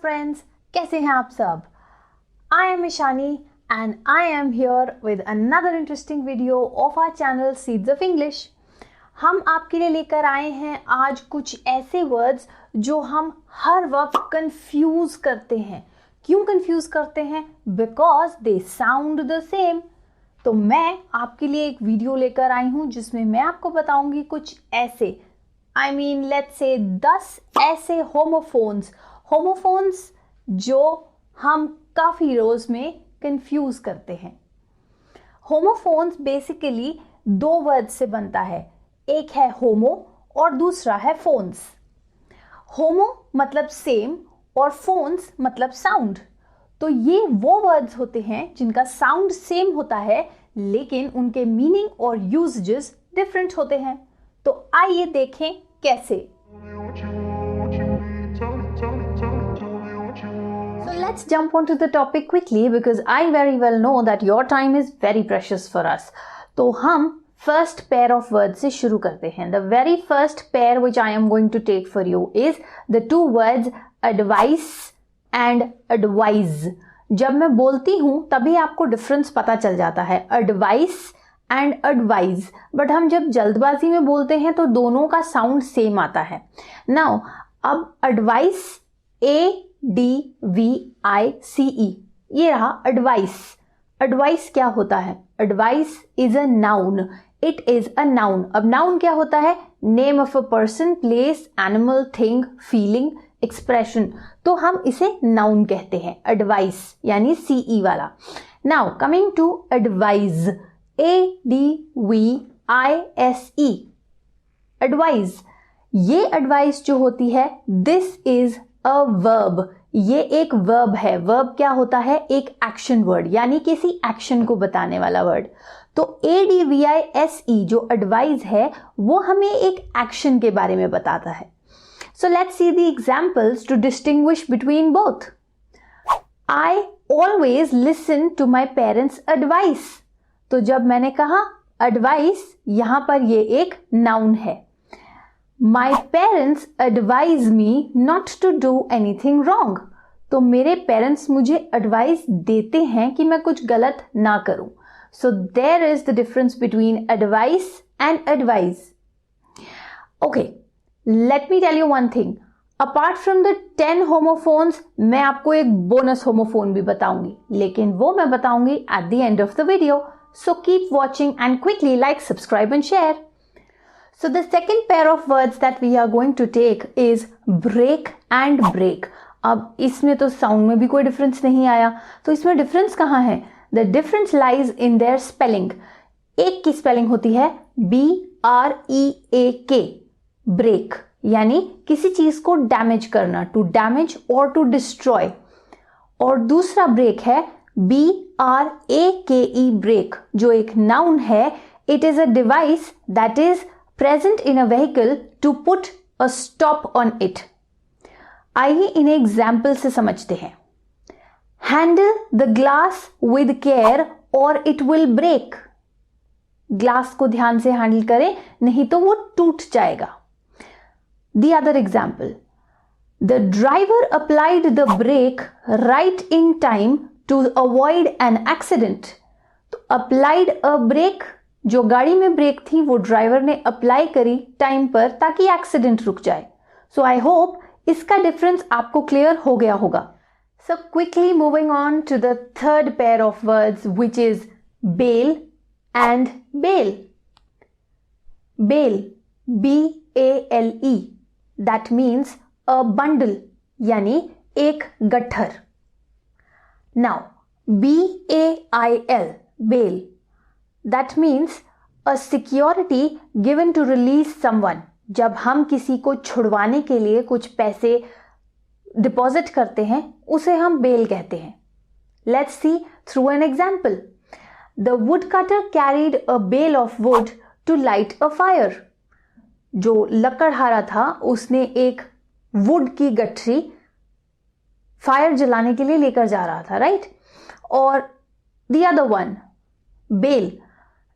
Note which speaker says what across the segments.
Speaker 1: friends, कैसे हैं आप सब? I am Ishani and I am here with another interesting video of our channel Seeds of English. हम आपके लिए लेकर आए हैं आज कुछ ऐसे वर्ड्स जो हम हर वक्त कंफ्यूज करते हैं. क्यों कंफ्यूज करते हैं? Because they sound the same. तो मैं आपके लिए एक वीडियो लेकर आई हूं जिसमें मैं आपको बताऊंगी कुछ ऐसे let's say 10 ऐसे होमोफोन्स जो हम काफ़ी रोज़ में कंफ्यूज करते हैं. होमोफोन्स बेसिकली दो वर्ड से बनता है. एक है होमो और दूसरा है फोन्स. होमो मतलब सेम और फोन्स मतलब साउंड. तो ये वो वर्ड्स होते हैं जिनका साउंड सेम होता है लेकिन उनके मीनिंग और यूजेस डिफरेंट होते हैं. तो आइए देखें कैसे. So let's jump onto the topic quickly because I very well know that your time is very precious for us. तो हम first pair of words से शुरू करते हैं. The very first pair which I am going to take for you is the two words advice and advise. जब मैं बोलती हूँ तभी आपको डिफरेंस पता चल जाता है. advice and advise. बट हम जब जल्दबाजी में बोलते हैं तो दोनों का साउंड सेम आता है. नाउ अब एडवाइस ADVICE ये रहा एडवाइस. एडवाइस क्या होता है? Advice is a noun. It is a noun. अब नाउन क्या होता है? Name of a person, place, animal, thing, feeling, expression. तो हम इसे नाउन कहते हैं. एडवाइस यानी CE वाला. Now coming to advise. ADVISE advise. ये एडवाइस जो होती है दिस इज अ वर्ब. ये एक वर्ब है. वर्ब क्या होता है? एक एक्शन वर्ड यानी किसी एक्शन को बताने वाला वर्ड. तो ADVISE जो एडवाइज है वो हमें एक एक्शन के बारे में बताता है. So let's see the examples to distinguish between both. I always listen to my parents advice. तो जब मैंने कहा एडवाइस, यहां पर ये एक नाउन है. My parents advise me not to do anything wrong. तो मेरे पेरेंट्स मुझे एडवाइस देते हैं कि मैं कुछ गलत ना करूं. So there is the difference between advice and advise. Okay, let me tell you one thing. Apart from the 10 homophones मैं आपको एक बोनस होमोफोन भी बताऊंगी, लेकिन वो मैं बताऊंगी at the end of the video. So keep watching and quickly like, subscribe and share. So the second pair of words that we are going to take is break and break. अब इसमें तो sound में भी कोई difference नहीं आया, तो इसमें डिफरेंस कहाँ है? The difference lies in their spelling. एक की स्पेलिंग होती है BREAK, break, यानी किसी चीज को डैमेज करना, to damage or to destroy. और दूसरा ब्रेक है BRAKE, ब्रेक, जो एक नाउन है. It is a device that is present in a vehicle to put a stop on it. आइए इन्हें एग्जाम्पल से समझते हैं. Handle the glass with care और इट विल ब्रेक. ग्लास को ध्यान से हैंडल करें नहीं तो वो टूट जाएगा. The other example. The driver applied the brake right in time to avoid an accident. तो applied a brake, जो गाड़ी में ब्रेक थी वो ड्राइवर ने अप्लाई करी टाइम पर ताकि एक्सीडेंट रुक जाए. सो आई होप इसका डिफरेंस आपको क्लियर हो गया होगा. So quickly moving on to the third pair of words which is bale and bail. Bale BALE that means a bundle यानी एक गट्ठर. Now, BAIL, bail, that means a security given to release someone. जब हम किसी को छुड़वाने के लिए कुछ पैसे डिपॉजिट करते हैं उसे हम बेल कहते हैं. Let's see through an example. The woodcutter carried a bale of wood to light a fire. जो लकड़हारा था उसने एक वुड की गठरी फायर जलाने के लिए लेकर जा रहा था, राइट? और the other one, bail.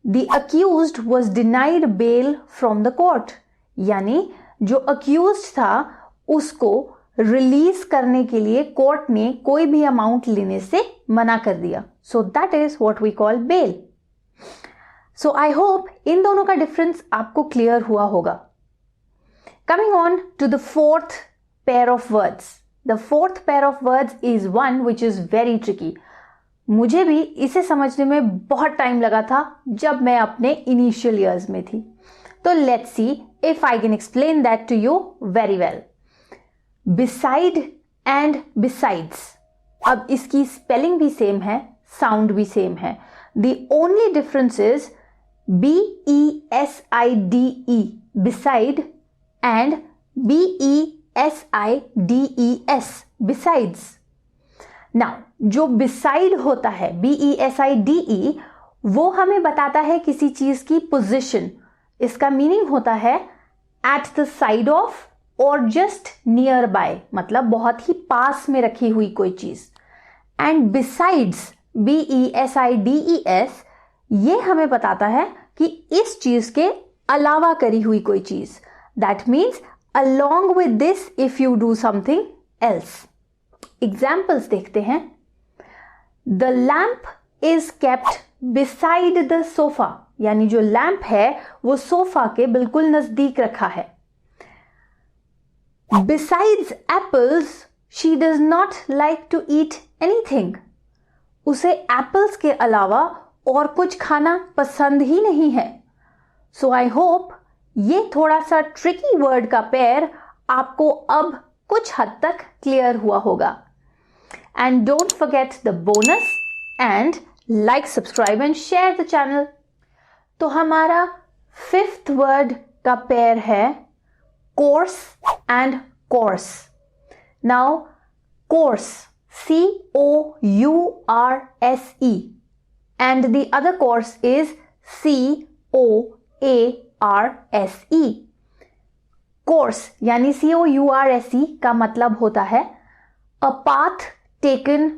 Speaker 1: The accused was denied bail from the court. यानी जो अक्यूज्ड था उसको रिलीज करने के लिए कोर्ट ने कोई भी अमाउंट लेने से मना कर दिया. So that is what we call bail. So I hope इन दोनों का डिफरेंस आपको क्लियर हुआ होगा. Coming on to the fourth pair of words. The fourth pair of words is one which is very tricky. मुझे भी इसे समझने में बहुत टाइम लगा था जब मैं अपने इनिशियल ईयर्स में थी. तो let's see if I can explain that to you very well. Beside and besides. अब इसकी स्पेलिंग भी सेम है, साउंड भी सेम है. The only difference is BESIDE beside and BESIDES besides. Now जो beside होता है BESIDE वो हमें बताता है किसी चीज की पोजीशन. इसका मीनिंग होता है at the side of और just nearby, मतलब बहुत ही पास में रखी हुई कोई चीज. एंड besides BESIDES ये हमें बताता है कि इस चीज के अलावा करी हुई कोई चीज. That means along with this if you do something else. Examples देखते हैं. The lamp is kept beside the sofa. यानी जो लैंप है वो सोफा के बिल्कुल नजदीक रखा है. Besides apples, she does not like to eat anything. उसे एप्पल्स के अलावा और कुछ खाना पसंद ही नहीं है. सो आई होप ये थोड़ा सा ट्रिकी वर्ड का पेयर आपको अब कुछ हद तक क्लियर हुआ होगा. And don't forget the bonus and like, subscribe and share the channel. तो हमारा फिफ्थ वर्ड का पेयर है course and course. Now course COURSE and the other course is COARSE. Course यानी COURSE का मतलब होता है a path taken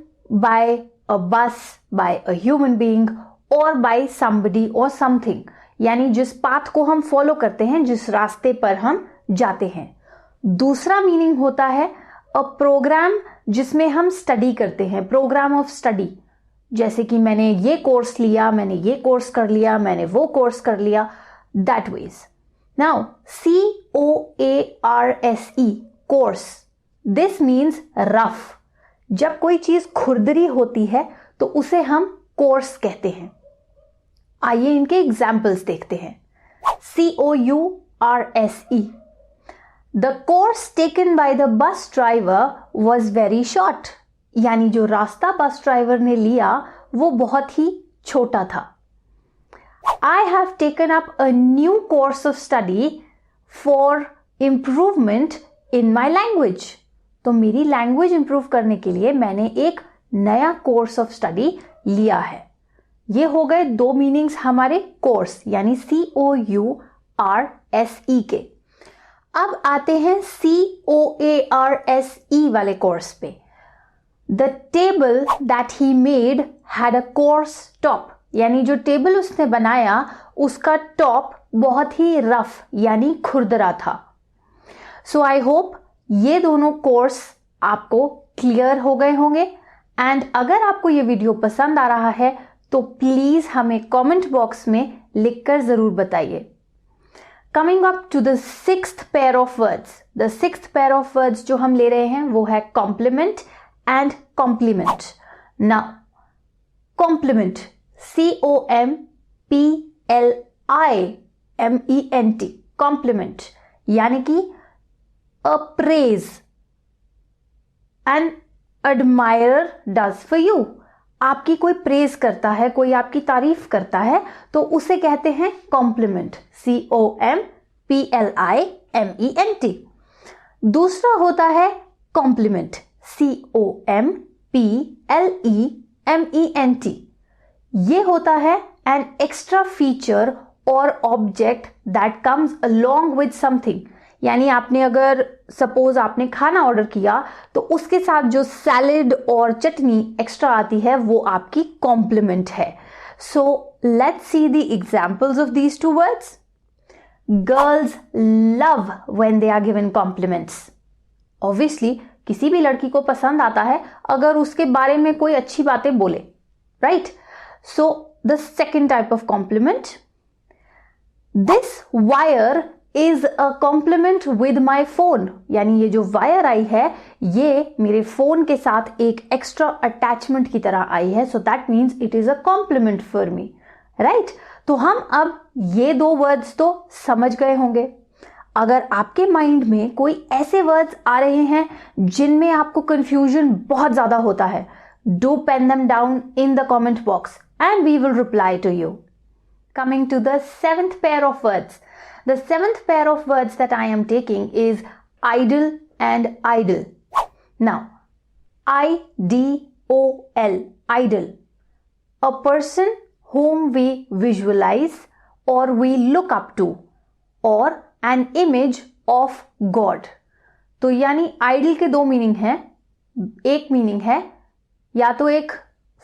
Speaker 1: by a bus, by a human being or by somebody or something. यानी जिस path को हम फॉलो करते हैं, जिस रास्ते पर हम जाते हैं. दूसरा मीनिंग होता है अ प्रोग्राम जिसमें हम स्टडी करते हैं, प्रोग्राम ऑफ स्टडी. जैसे कि मैंने ये कोर्स लिया, मैंने ये कोर्स कर लिया, मैंने वो कोर्स कर लिया, that was. Now COARSE coarse, this means rough. जब कोई चीज खुरदरी होती है तो उसे हम कोर्स कहते हैं. आइए इनके एग्जाम्पल्स देखते हैं. COURSE. The course taken by the bus driver was very short. यानी जो रास्ता बस ड्राइवर ने लिया वो बहुत ही छोटा था. I have taken up a new course of study for improvement in my language. तो मेरी लैंग्वेज इंप्रूव करने के लिए मैंने एक नया कोर्स ऑफ स्टडी लिया है. ये हो गए दो मीनिंग्स हमारे कोर्स यानी COURSE के. अब आते हैं COARSE वाले कोर्स पे. The table that he made had a coarse top. यानी जो टेबल उसने बनाया उसका टॉप बहुत ही रफ यानी खुरदरा था. सो आई होप ये दोनों कोर्स आपको क्लियर हो गए होंगे. एंड अगर आपको ये वीडियो पसंद आ रहा है तो प्लीज हमें कमेंट बॉक्स में लिखकर जरूर बताइए. Coming up to the sixth pair of words. The sixth pair of words जो हम ले रहे हैं वो है complement and compliment. Now compliment COMPLIMENT compliment यानी कि a praise an admirer does for you. आपकी कोई प्रेज करता है, कोई आपकी तारीफ करता है तो उसे कहते हैं कॉम्प्लीमेंट. COMPLIMENT. दूसरा होता है कॉम्प्लीमेंट COMPLEMENT. ये होता है एन एक्स्ट्रा फीचर और object that comes along with something. यानी आपने अगर सपोज आपने खाना ऑर्डर किया तो उसके साथ जो सैलेड और चटनी एक्स्ट्रा आती है वो आपकी कॉम्प्लीमेंट है. So let's see the examples of these two words. Girls love when they are given compliments. Obviously किसी भी लड़की को पसंद आता है अगर उसके बारे में कोई अच्छी बातें बोले, right? So the second type of complement, this wire is a complement with my phone, यानी ये जो वायर आई है ये मेरे फोन के साथ एक एक्स्ट्रा अटैचमेंट की तरह आई है, so that means it is a complement for me, right? तो हम अब ये दो वर्ड्स तो समझ गए होंगे। अगर आपके माइंड में कोई ऐसे वर्ड्स आ रहे हैं जिनमें आपको कंफ्यूजन बहुत ज्यादा होता है, do pen them down in the comment box and we will reply to you. Coming to the seventh pair of words. The seventh pair of words that I am taking is idle and idle. Now, I-D-O-L, idle. A person whom we visualize or we look up to, or an image of God. तो यानी idle के दो meaning हैं। एक meaning है या तो एक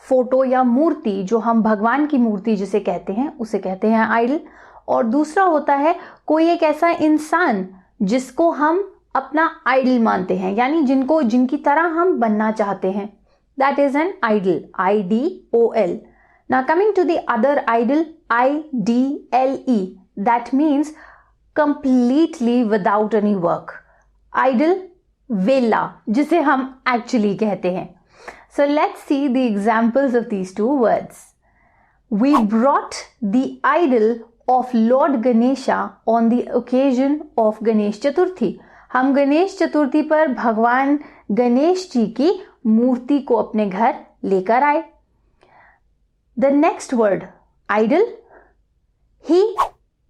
Speaker 1: फोटो या मूर्ति, जो हम भगवान की मूर्ति जिसे कहते हैं उसे कहते हैं आइडल, और दूसरा होता है कोई एक ऐसा इंसान जिसको हम अपना आइडल मानते हैं, यानी जिनकी तरह हम बनना चाहते हैं, that is an idol, I-D-O-L. Now coming to the other idle, I-D-L-E, that means completely without any work. Idle वेला जिसे हम एक्चुअली कहते हैं। So let's see the examples of these two words. We brought the idol of Lord Ganesha on the occasion of Ganesh Chaturthi. हम गणेश चतुर्थी पर भगवान गणेश जी की मूर्ति को अपने घर लेकर आए। The next word, idle. He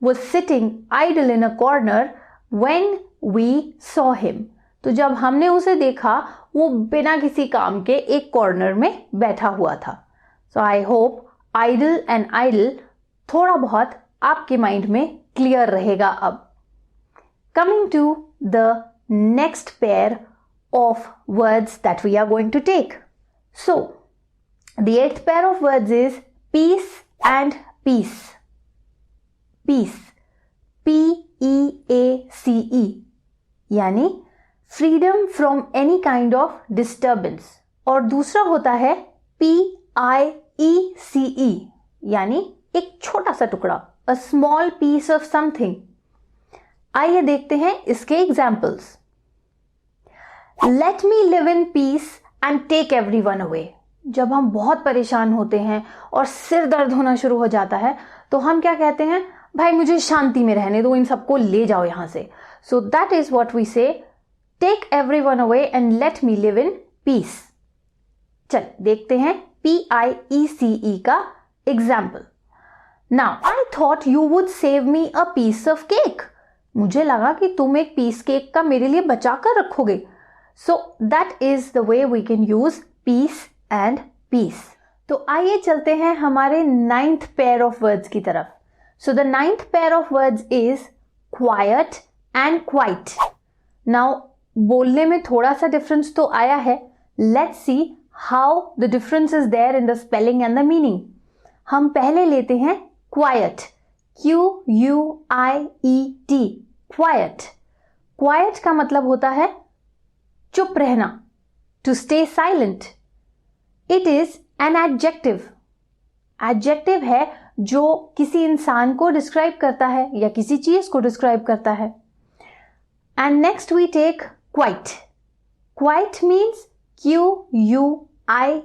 Speaker 1: was sitting idle in a corner when we saw him. तो जब हमने उसे देखा वो बिना किसी काम के एक कॉर्नर में बैठा हुआ था। So I hope idle and idol थोड़ा बहुत आपके माइंड में क्लियर रहेगा अब। Coming to the next pair of words that we are going to take. So the eighth pair of words is peace and piece. Peace, P-E-A-C-E, यानी freedom from any kind of disturbance, और दूसरा होता है P-I-E-C-E, यानी एक छोटा सा टुकड़ा, a small piece of something. आइए देखते हैं इसके examples. Let me live in peace and take everyone away. जब हम बहुत परेशान होते हैं और सिर दर्द होना शुरू हो जाता है तो हम क्या कहते हैं, भाई मुझे शांति में रहने दो, इन सबको ले जाओ यहां से। So that is what we say, take everyone away and let me live in peace. चल देखते हैं P-I-E-C-E का example. Now I thought you would save me a piece of cake. मुझे लगा कि तुम एक पीस केक का मेरे लिए बचा कर रखोगे। So that is the way we can use piece and peace. तो आइए चलते हैं हमारे नाइन्थ पेयर ऑफ वर्ड्स की तरफ। So the ninth pair of words is quiet and quite. Now बोलने में थोड़ा सा डिफरेंस तो आया है, let's see how the difference is there in the spelling and the meaning. हम पहले लेते हैं क्वाइट, Q-U-I-E-T, क्वाइट। क्वाइट का मतलब होता है चुप रहना, to stay silent. It is an adjective. Adjective है जो किसी इंसान को डिस्क्राइब करता है या किसी चीज को डिस्क्राइब करता है। And next we take quite. Quite means Q-U-I-T-E।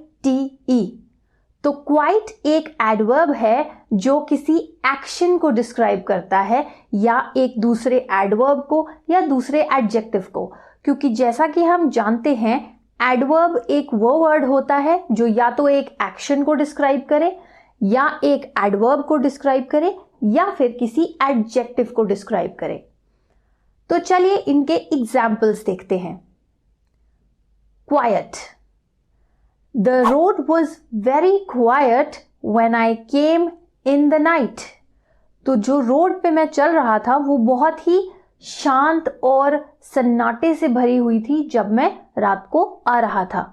Speaker 1: तो क्वाइट एक एडवर्ब है जो किसी एक्शन को डिस्क्राइब करता है, या एक दूसरे एडवर्ब को या दूसरे एडजेक्टिव को, क्योंकि जैसा कि हम जानते हैं एडवर्ब एक वो वर्ड होता है जो या तो एक एक्शन को डिस्क्राइब करे, या एक एडवर्ब को डिस्क्राइब करे, या फिर किसी एडजेक्टिव को डिस्क्राइब करे। तो चलिए इनके एग्जाम्पल्स देखते हैं। Quite, the road was very quite when I came in the night. तो जो रोड पे मैं चल रहा था वो बहुत ही शांत और सन्नाटे से भरी हुई थी जब मैं रात को आ रहा था।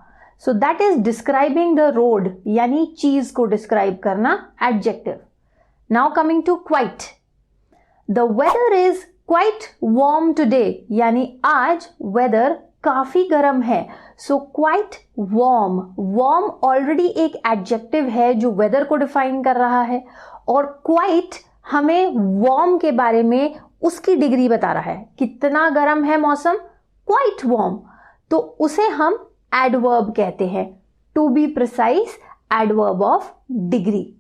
Speaker 1: So that is describing the road, यानी चीज को डिस्क्राइब करना, adjective. Now coming to quite, the weather is quite warm today, यानी आज वेदर काफी गर्म है, सो क्वाइट वार्म। वार्म ऑलरेडी एक एडजेक्टिव है जो वेदर को डिफाइन कर रहा है, और क्वाइट हमें वार्म के बारे में उसकी डिग्री बता रहा है, कितना गर्म है मौसम, क्वाइट वार्म, तो उसे हम एडवर्ब कहते हैं, to be precise adverb of degree.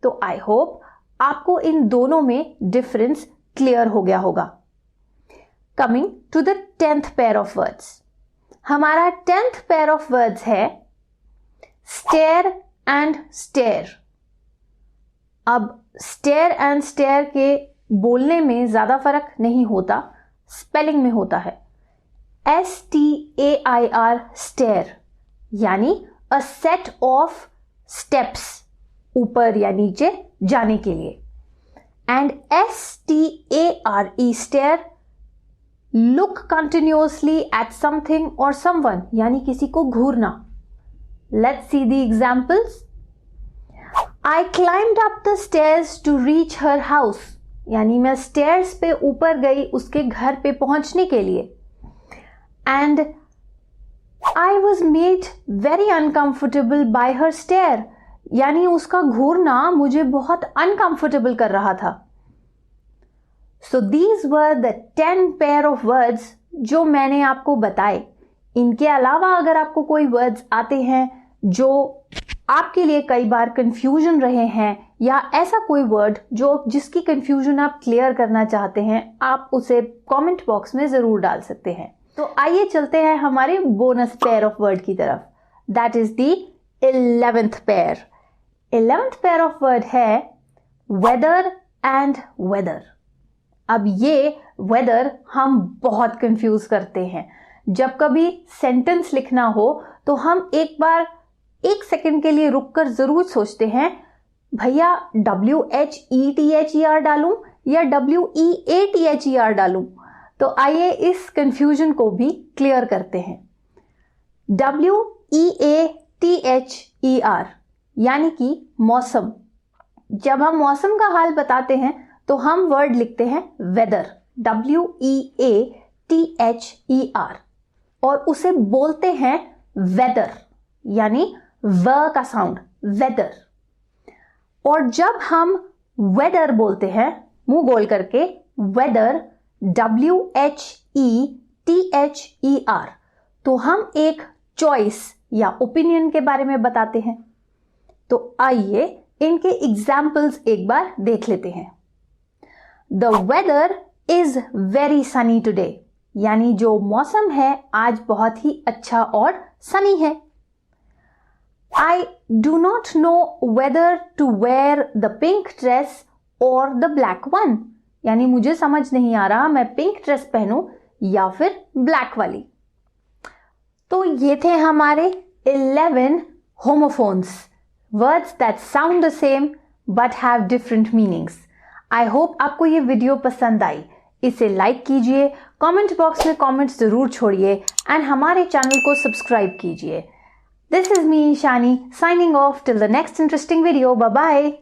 Speaker 1: तो आई होप आपको इन दोनों में डिफरेंस क्लियर हो गया होगा। Coming to the 10th pair of words, हमारा 10th पेयर ऑफ वर्ड्स है स्टेयर एंड स्टेयर। अब स्टेयर एंड स्टेयर के बोलने में ज्यादा फर्क नहीं होता, स्पेलिंग में होता है। STAIR स्टेयर यानी अ सेट ऑफ स्टेप्स ऊपर या नीचे जाने के लिए, and STARE stare look continuously at something और समवन यानी किसी को घूरना। Let's see the examples. I climbed up the stairs to reach her house यानी मैं स्टेयर्स पे ऊपर गई उसके घर पे पहुंचने के लिए। And I was made very uncomfortable by her stare यानी उसका घूरना मुझे बहुत uncomfortable कर रहा था। So these were the 10 pair of words जो मैंने आपको बताए। इनके अलावा अगर आपको कोई वर्ड्स आते हैं जो आपके लिए कई बार कंफ्यूजन रहे हैं, या ऐसा कोई वर्ड जिसकी कंफ्यूजन आप क्लियर करना चाहते हैं, आप उसे कमेंट बॉक्स में जरूर डाल सकते हैं। तो आइए चलते हैं हमारे बोनस पेयर ऑफ वर्ड की तरफ, that is the 11th pair. 11th pair of word है वेदर एंड वेदर। अब ये वेदर हम बहुत कंफ्यूज करते हैं। जब कभी सेंटेंस लिखना हो तो हम एक सेकंड के लिए रुककर जरूर सोचते हैं, भैया WHETHER डालूं या WEATHER डालूं। तो आइए इस कंफ्यूजन को भी क्लियर करते हैं। WEATHER यानी कि मौसम। जब हम मौसम का हाल बताते हैं तो हम वर्ड लिखते हैं वेदर, WEATHER, और उसे बोलते हैं वेदर यानी व का साउंड, वेदर। और जब हम वेदर बोलते हैं मुंह गोल करके, वेदर WHETHER, तो हम एक चॉइस या ओपिनियन के बारे में बताते हैं। तो आइए इनके एग्जाम्पल्स एक बार देख लेते हैं। The weather is very sunny today यानी जो मौसम है आज बहुत ही अच्छा और सनी है। I do not know whether to wear the pink dress or the black one यानी मुझे समझ नहीं आ रहा मैं पिंक ड्रेस पहनूं या फिर ब्लैक वाली। तो ये थे हमारे 11 homophones, words that sound the same but have different meanings. I hope आपको ये वीडियो पसंद आई। इसे लाइक कीजिए, कमेंट बॉक्स में कमेंट्स जरूर छोड़िए, एंड हमारे चैनल को सब्सक्राइब कीजिए। This is me Ishani signing off till the next interesting video. Bye bye.